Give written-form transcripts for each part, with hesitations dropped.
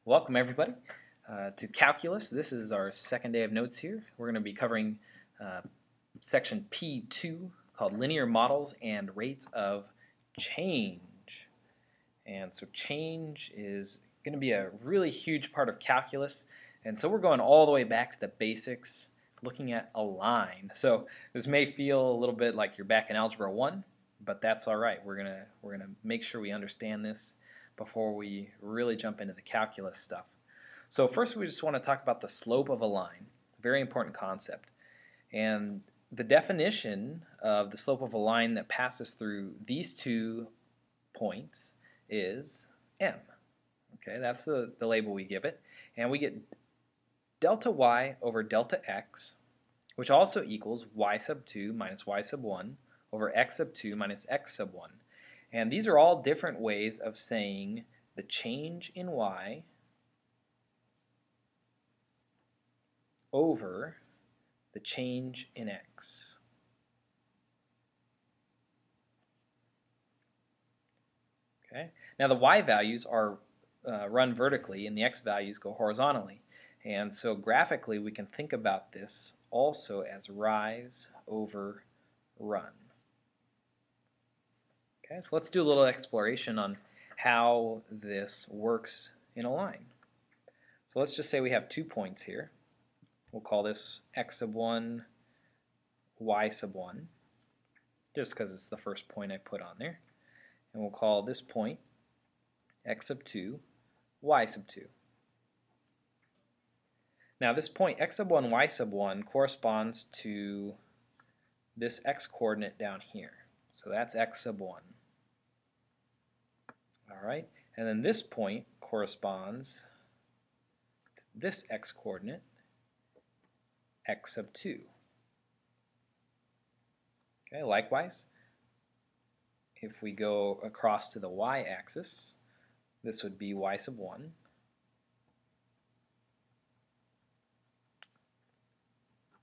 Welcome everybody to Calculus. This is our second day of notes here. We're going to be covering section P2 called Linear Models and Rates of Change. And so change is going to be a really huge part of calculus. And so we're going all the way back to the basics, looking at a line. So this may feel a little bit like you're back in Algebra 1, but that's all right. We're gonna make sure we understand this before we really jump into the calculus stuff. So first we just want to talk about the slope of a line, very important concept. And the definition of the slope of a line that passes through these 2 points is m. Okay, that's the label we give it. And we get delta y over delta x, which also equals y sub 2 minus y sub 1 over x sub 2 minus x sub 1. And these are all different ways of saying the change in y over the change in x. Okay. Now the y values are run vertically and the x values go horizontally. And so graphically we can think about this also as rise over run. Okay, so let's do a little exploration on how this works in a line. So let's just say we have 2 points here. We'll call this x sub 1, y sub 1, just because it's the first point I put on there. And we'll call this point x sub 2, y sub 2. Now this point x sub 1, y sub 1 corresponds to this x coordinate down here. So that's x sub 1. Alright, and then this point corresponds to this x coordinate, x sub 2. Okay, likewise, if we go across to the y-axis, this would be y sub 1.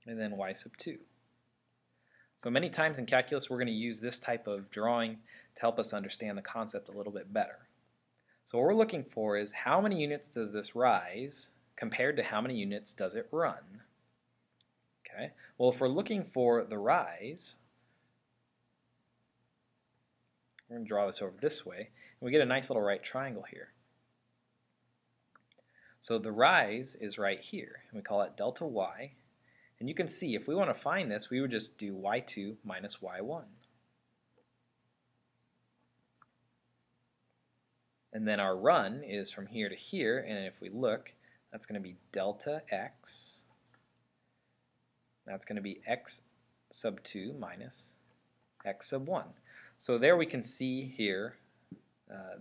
And then y sub 2. So many times in calculus we're going to use this type of drawing to help us understand the concept a little bit better. So what we're looking for is how many units does this rise compared to how many units does it run? Okay. Well, if we're looking for the rise, we're going to draw this over this way, and we get a nice little right triangle here. So the rise is right here, and we call it delta y. And you can see if we want to find this, we would just do y2 minus y1. And then our run is from here to here, and if we look, that's going to be delta x. That's going to be x sub 2 minus x sub 1. So there we can see here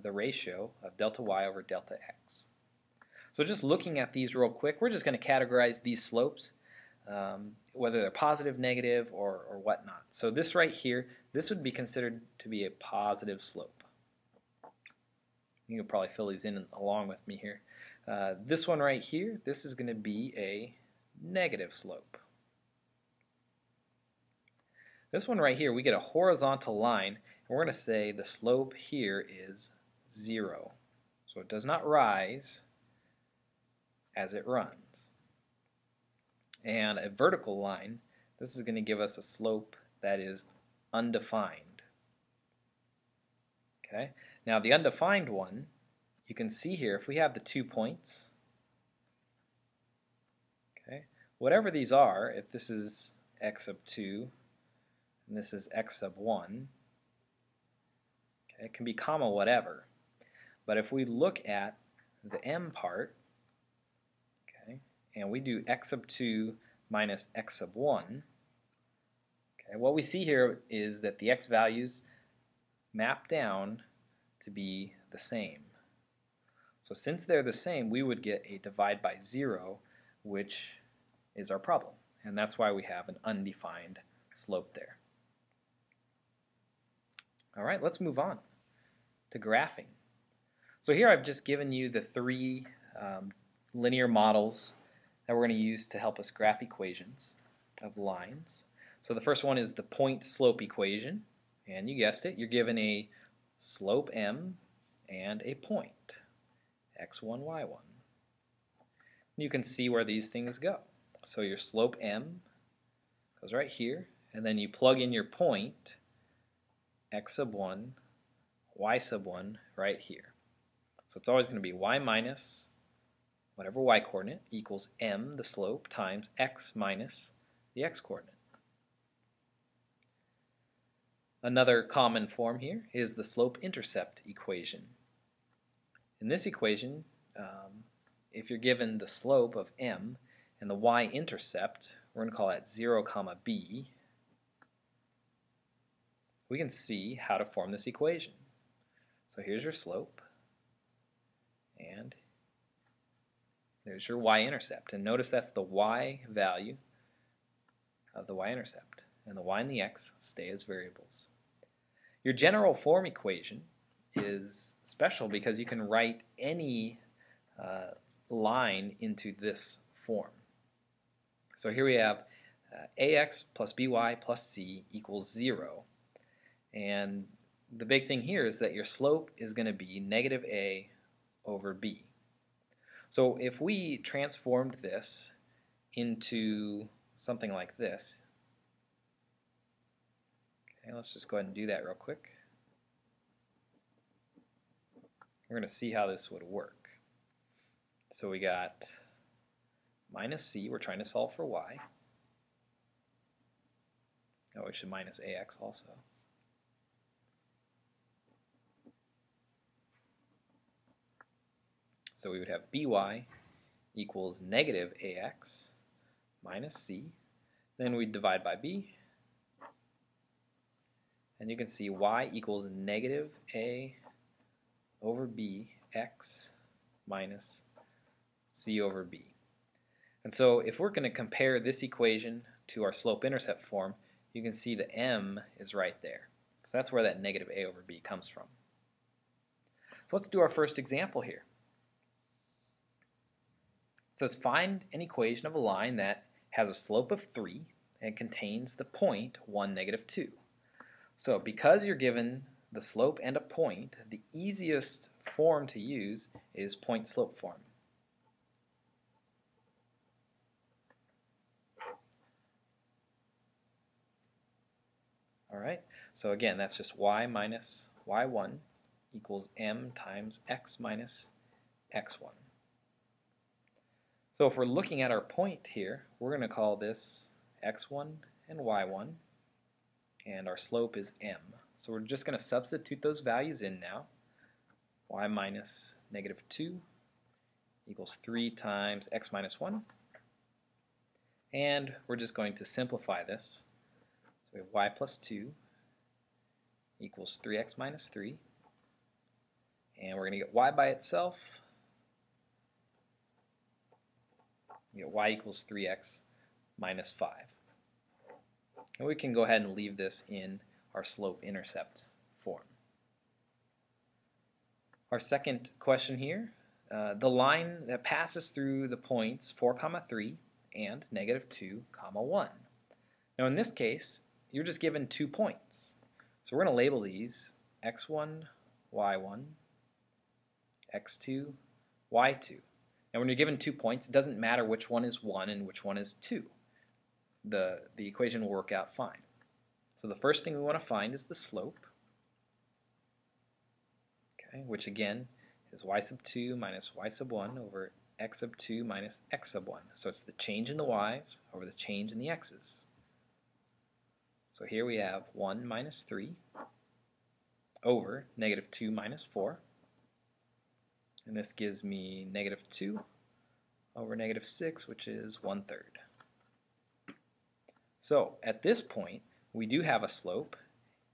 the ratio of delta y over delta x. So just looking at these real quick, we're just going to categorize these slopes, whether they're positive, negative, or whatnot. So this right here, this would be considered to be a positive slope. You can probably fill these in along with me here. This one right here, this is going to be a negative slope. This one right here, we get a horizontal line, and we're going to say the slope here is 0. So it does not rise as it runs. And a vertical line, this is going to give us a slope that is undefined. Okay. Now the undefined one, you can see here, if we have the 2 points, okay, whatever these are, if this is x sub 2 and this is x sub 1, okay, it can be comma whatever. But if we look at the m part, okay, and we do x sub 2 minus x sub 1, okay, what we see here is that the x values map down to be the same. So since they're the same, we would get a divide by 0, which is our problem. And that's why we have an undefined slope there. Alright, let's move on to graphing. So here I've just given you the 3 linear models that we're going to use to help us graph equations of lines. So the first one is the point slope equation, and you guessed it, you're given a slope m and a point, x1, y1. You can see where these things go. So your slope m goes right here, and then you plug in your point x sub 1, y sub 1 right here. So it's always going to be y minus whatever y coordinate equals m, the slope, times x minus the x coordinate. Another common form here is the slope-intercept equation. In this equation, if you're given the slope of m and the y-intercept, we're going to call that 0, b, we can see how to form this equation. So here's your slope, and there's your y-intercept. And notice that's the y value of the y-intercept, and the y and the x stay as variables. Your general form equation is special because you can write any line into this form. So here we have ax plus by plus c equals 0. And the big thing here is that your slope is going to be negative a over b. So if we transformed this into something like this, okay, let's just go ahead and do that real quick. We're going to see how this would work. So we got minus c, we're trying to solve for y. Oh, we should minus ax also. So we would have by equals negative ax minus c. Then we divide by b. And you can see y equals negative a over b x minus c over b. And so if we're going to compare this equation to our slope-intercept form, you can see the m is right there. So that's where that negative a over b comes from. So let's do our first example here. It says find an equation of a line that has a slope of 3 and contains the point 1, negative 2. So because you're given the slope and a point, the easiest form to use is point-slope form. Alright, so again, that's just y minus y1 equals m times x minus x1. So if we're looking at our point here, we're going to call this x1 and y1, and our slope is m. So we're just going to substitute those values in now. Y minus negative 2 equals 3 times x minus 1. And we're just going to simplify this. So we have y plus 2 equals 3x minus 3. And we're going to get y by itself. You get y equals 3x minus 5. And we can go ahead and leave this in our slope-intercept form. Our second question here, the line that passes through the points 4, 3 and negative 2, 1. Now in this case, you're just given 2 points. So we're going to label these x1, y1, x2, y2. Now when you're given 2 points, it doesn't matter which one is 1 and which one is 2. The equation will work out fine. So the first thing we want to find is the slope, okay, which again is y sub 2 minus y sub 1 over x sub 2 minus x sub 1. So it's the change in the y's over the change in the x's. So here we have 1 minus 3 over negative 2 minus 4. And this gives me negative 2 over negative 6, which is 1/3. So at this point, we do have a slope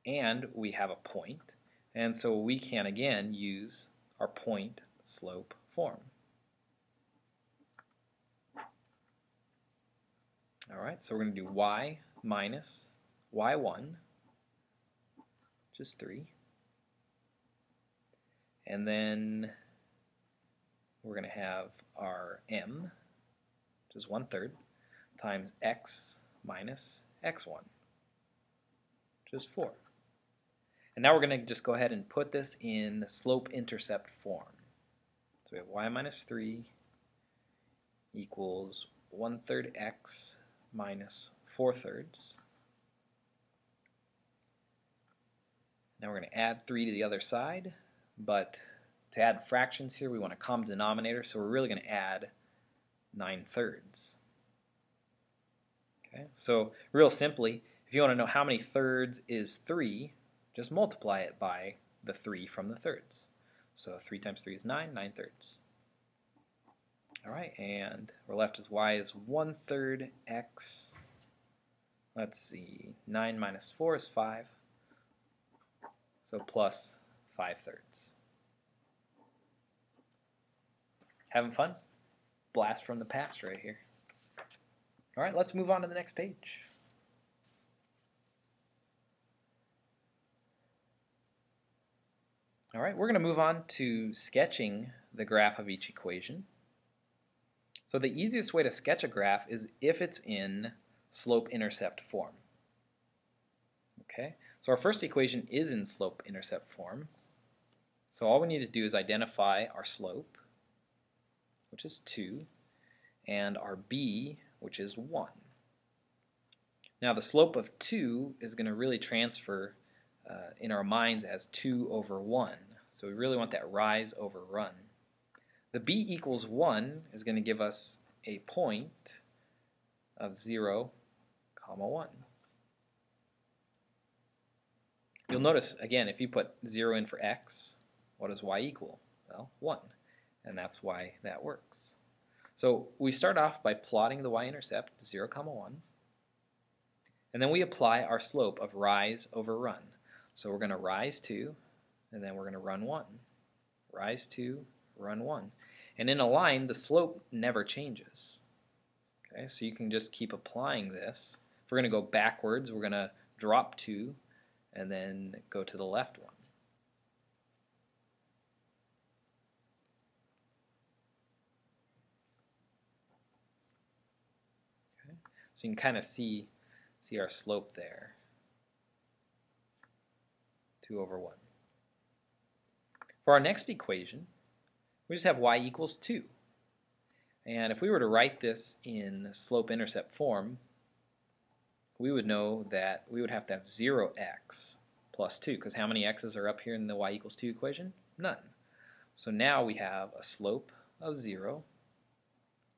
and we have a point. And so we can again use our point-slope form. Alright, so we're going to do y minus y1, which is 3. And then we're going to have our m, which is 1/3, times x minus x1, which is 4. And now we're going to just go ahead and put this in slope-intercept form. So we have y minus 3 equals 1/3 x minus 4/3. Now we're going to add 3 to the other side, but to add fractions here we want a common denominator, so we're really going to add 9/3. Okay, so real simply, if you want to know how many thirds is 3, just multiply it by the 3 from the thirds. So 3 times 3 is 9, 9/3. Alright, and we're left with y is 1/3 x. Let's see, 9 minus 4 is 5. So plus 5/3. Having fun? Blast from the past right here. Alright, let's move on to the next page. Alright, we're going to move on to sketching the graph of each equation. So the easiest way to sketch a graph is if it's in slope-intercept form. Okay, so our first equation is in slope-intercept form. So all we need to do is identify our slope, which is 2, and our b, which is 1. Now the slope of 2 is going to really transfer in our minds as 2 over 1. So we really want that rise over run. The b equals 1 is going to give us a point of 0, 1. You'll notice, again, if you put 0 in for x, what does y equal? Well, 1. And that's why that works. So we start off by plotting the y-intercept, 0, 1. And then we apply our slope of rise over run. So we're going to rise 2, and then we're going to run 1. Rise 2, run 1. And in a line, the slope never changes. Okay, so you can just keep applying this. If we're going to go backwards, we're going to drop 2, and then go to the left 1. Okay, so you can kind of see our slope there, 2 over 1. For our next equation, we just have y equals 2. And if we were to write this in slope-intercept form, we would know that we would have to have 0x plus 2, because how many x's are up here in the y equals 2 equation? None. So now we have a slope of 0,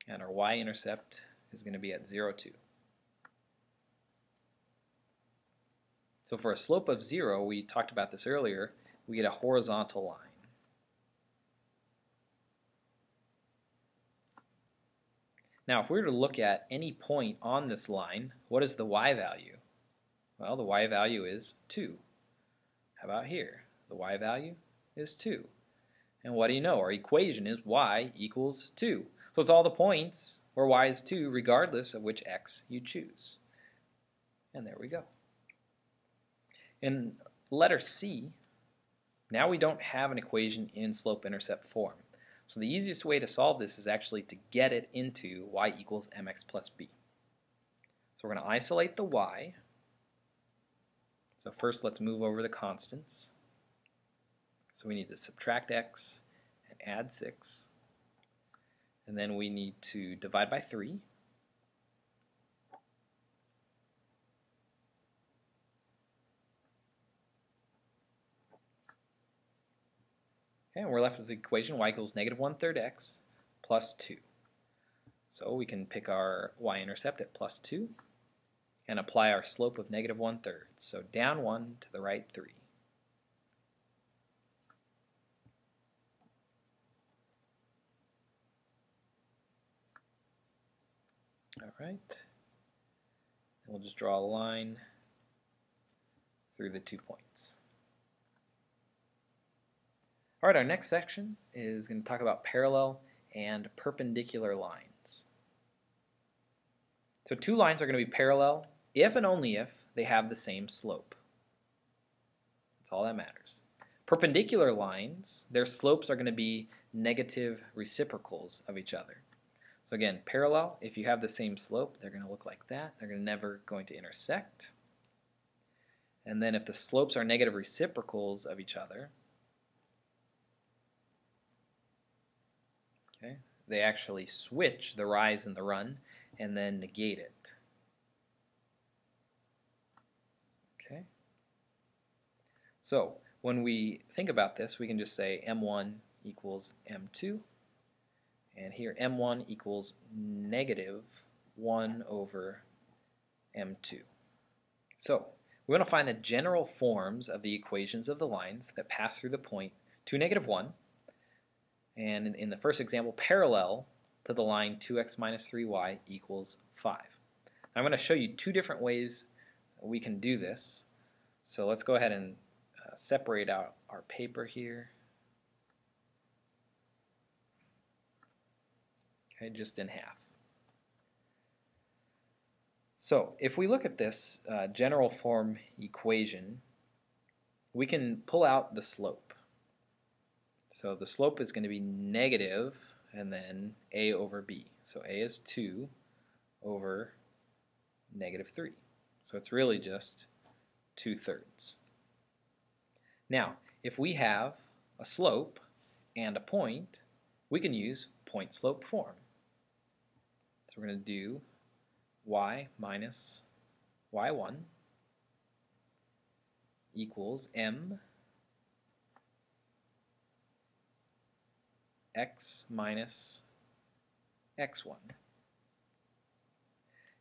and our y-intercept is going to be at 0, 2. So for a slope of 0, we talked about this earlier, we get a horizontal line. Now if we were to look at any point on this line, what is the y value? Well, the y value is 2. How about here? The y value is 2. And what do you know? Our equation is y equals 2. So it's all the points where y is 2 regardless of which x you choose. And there we go. In letter C, now we don't have an equation in slope-intercept form. So the easiest way to solve this is actually to get it into y equals mx plus b. So we're going to isolate the y. So first let's move over the constants. So we need to subtract x and add 6. And then we need to divide by 3. Okay, and we're left with the equation y equals negative 1/3 x plus 2. So we can pick our y-intercept at plus 2 and apply our slope of negative 1/3. So down 1 to the right 3. Alright, and we'll just draw a line through the 2 points. Alright, our next section is going to talk about parallel and perpendicular lines. So two lines are going to be parallel if and only if they have the same slope. That's all that matters. Perpendicular lines, their slopes are going to be negative reciprocals of each other. So again, parallel, if you have the same slope, they're going to look like that. They're never going to intersect. And then if the slopes are negative reciprocals of each other, okay, they actually switch the rise and the run and then negate it. Okay. So when we think about this, we can just say m1 equals m2, and here m1 equals negative 1 over m2. So we want to find the general forms of the equations of the lines that pass through the point 2, negative 1, and in the first example, parallel to the line 2x minus 3y equals 5. I'm going to show you two different ways we can do this. So let's go ahead and separate out our paper here. Okay, just in half. So if we look at this general form equation, we can pull out the slope. So the slope is going to be negative and then a over b. So a is 2 over negative 3. So it's really just 2/3. Now, if we have a slope and a point, we can use point-slope form. So we're going to do y minus y1 equals m x minus x1.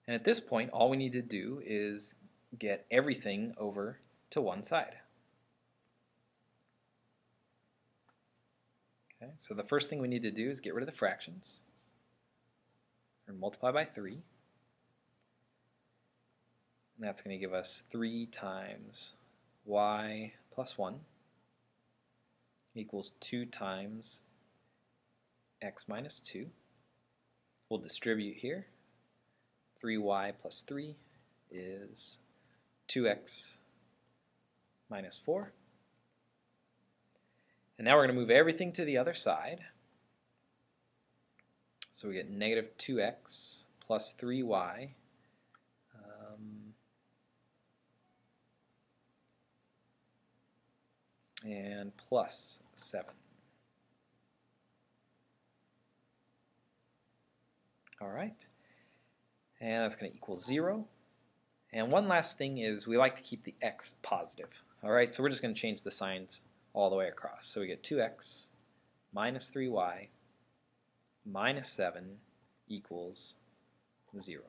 And at this point, all we need to do is get everything over to one side. Okay, so the first thing we need to do is get rid of the fractions. Or multiply by 3. And that's going to give us 3 times y plus 1 equals 2 times x minus 2. We'll distribute here. 3y plus 3 is 2x minus 4. And now we're going to move everything to the other side. So we get negative 2x plus 3y and plus 7. All right, and that's going to equal 0. And one last thing is we like to keep the x positive. All right, so we're just going to change the signs all the way across. So we get 2x minus 3y minus 7 equals 0.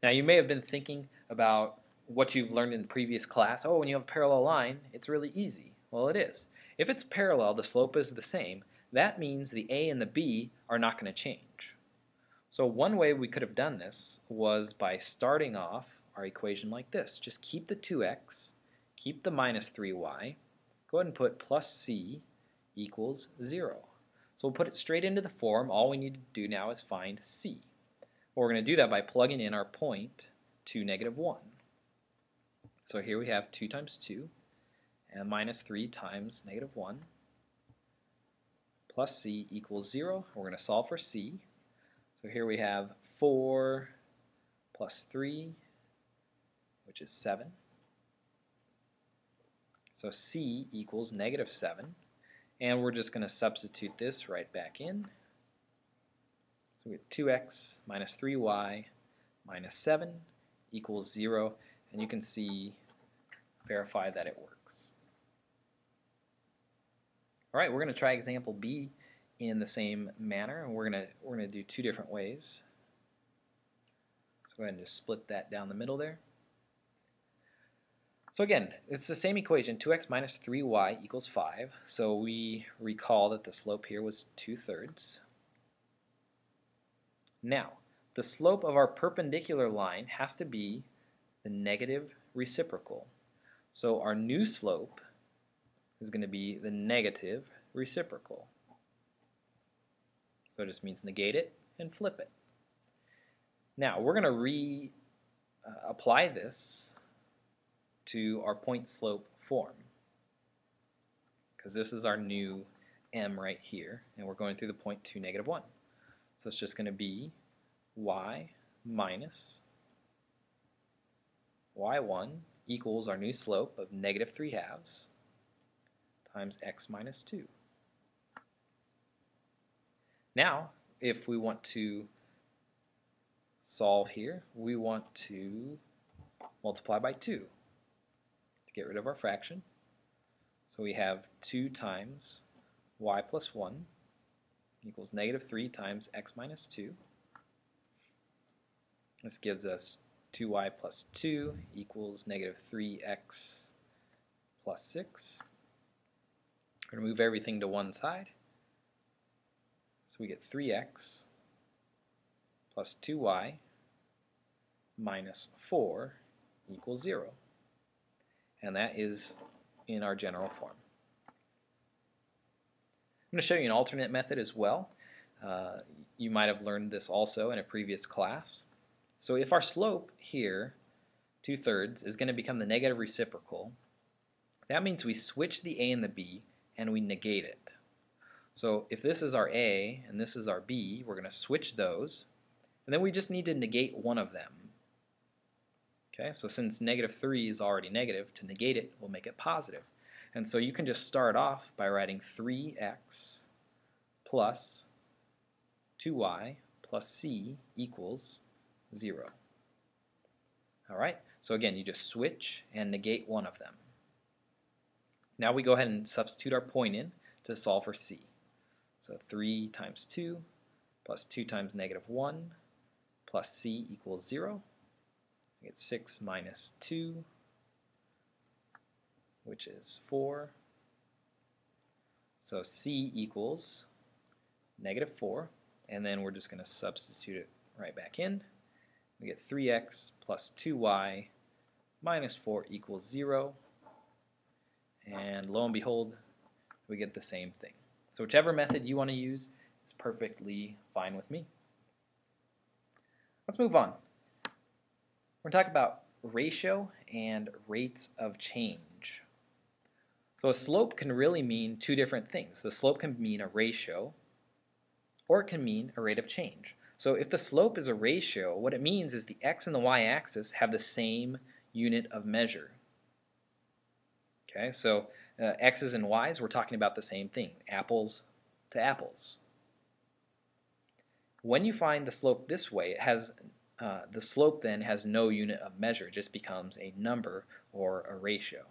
Now you may have been thinking about what you've learned in the previous class. Oh, when you have a parallel line, it's really easy. Well, it is. If it's parallel, the slope is the same. That means the a and the b are not going to change. So one way we could have done this was by starting off our equation like this. Just keep the 2x, keep the minus 3y, go ahead and put plus c equals 0. So we'll put it straight into the form. All we need to do now is find c. Well, we're going to do that by plugging in our point to negative 1. So here we have 2 times 2 and minus 3 times negative 1 plus c equals 0. We're going to solve for c. So here we have 4 plus 3, which is 7. So c equals negative 7. And we're just going to substitute this right back in. So we get 2x minus 3y minus 7 equals 0. And you can see, verify that it works. All right, we're going to try example B in the same manner, and we're going to do two different ways. So go ahead and just split that down the middle there. So again, it's the same equation, 2x minus 3y equals 5. So we recall that the slope here was 2/3. Now, the slope of our perpendicular line has to be the negative reciprocal. So our new slope is going to be the negative reciprocal. So it just means negate it and flip it. Now we're going to apply this to our point slope form, because this is our new m right here, and we're going through the point to negative 1. So it's just going to be y minus y1 equals our new slope of negative 3/2 times x minus 2. Now, if we want to solve here, we want to multiply by 2 to get rid of our fraction. So we have 2 times y plus 1 equals negative 3 times x minus 2. This gives us 2y plus 2 equals negative 3x plus 6. We're going to move everything to one side. So we get 3x plus 2y minus 4 equals 0. And that is in our general form. I'm going to show you an alternate method as well. You might have learned this also in a previous class. So if our slope here, 2/3, is going to become the negative reciprocal, that means we switch the a and the b and we negate it. So if this is our a and this is our b, we're going to switch those, and then we just need to negate one of them. Okay, so since negative 3 is already negative, to negate it, we'll make it positive. And so you can just start off by writing 3x plus 2y plus c equals 0. Alright, so again, you just switch and negate one of them. Now we go ahead and substitute our point in to solve for c. So 3 times 2 plus 2 times negative 1 plus c equals 0. We get 6 minus 2, which is 4. So c equals negative 4, and then we're just going to substitute it right back in. We get 3x plus 2y minus 4 equals 0. And lo and behold, we get the same thing. So whichever method you want to use is perfectly fine with me. Let's move on. We're going to talk about ratio and rates of change. So a slope can really mean two different things. The slope can mean a ratio, or it can mean a rate of change. So if the slope is a ratio, what it means is the x and the y-axis have the same unit of measure. Okay, so x's and y's, we're talking about the same thing, apples to apples. When you find the slope this way, it has the slope then has no unit of measure, it just becomes a number or a ratio.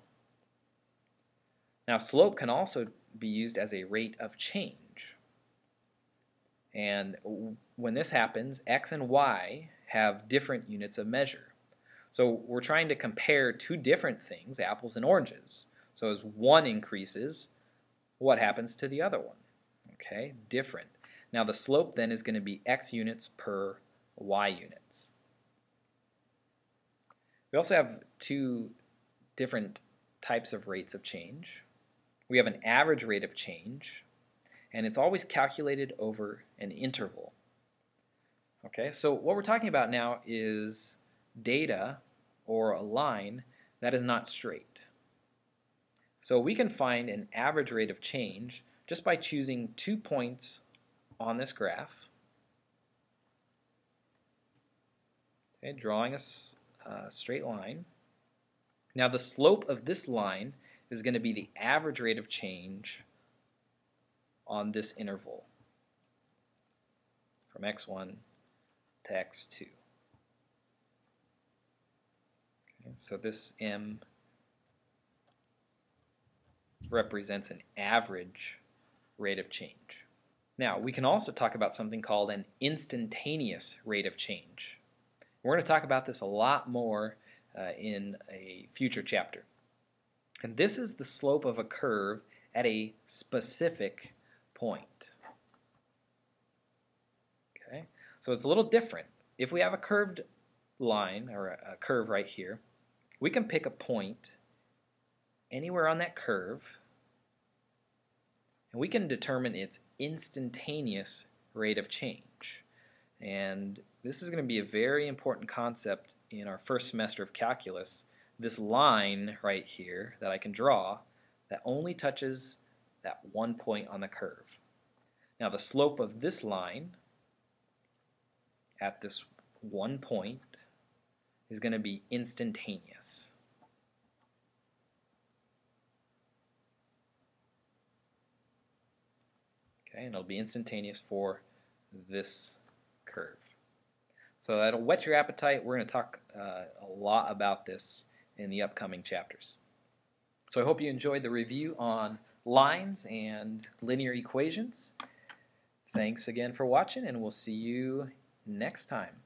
Now slope can also be used as a rate of change. And when this happens, x and y have different units of measure. So we're trying to compare two different things, apples and oranges. So as one increases, what happens to the other one? Okay, different. Now the slope then is going to be x units per y units. We also have two different types of rates of change. We have an average rate of change, and it's always calculated over an interval. Okay, so what we're talking about now is data or a line that is not straight. So we can find an average rate of change just by choosing 2 points on this graph. Okay, drawing a straight line. Now the slope of this line is going to be the average rate of change on this interval from x1 to x2. Okay, so this m represents an average rate of change. Now we can also talk about something called an instantaneous rate of change. We're going to talk about this a lot more in a future chapter. And this is the slope of a curve at a specific point. Okay, so it's a little different. If we have a curved line or a curve right here, we can pick a point anywhere on that curve, and we can determine its instantaneous rate of change. And this is going to be a very important concept in our first semester of calculus. This line right here that I can draw that only touches that one point on the curve. Now the slope of this line at this one point is going to be instantaneous. Okay, and it'll be instantaneous for this curve. So that'll whet your appetite. We're going to talk a lot about this in the upcoming chapters. So I hope you enjoyed the review on lines and linear equations. Thanks again for watching, and we'll see you next time.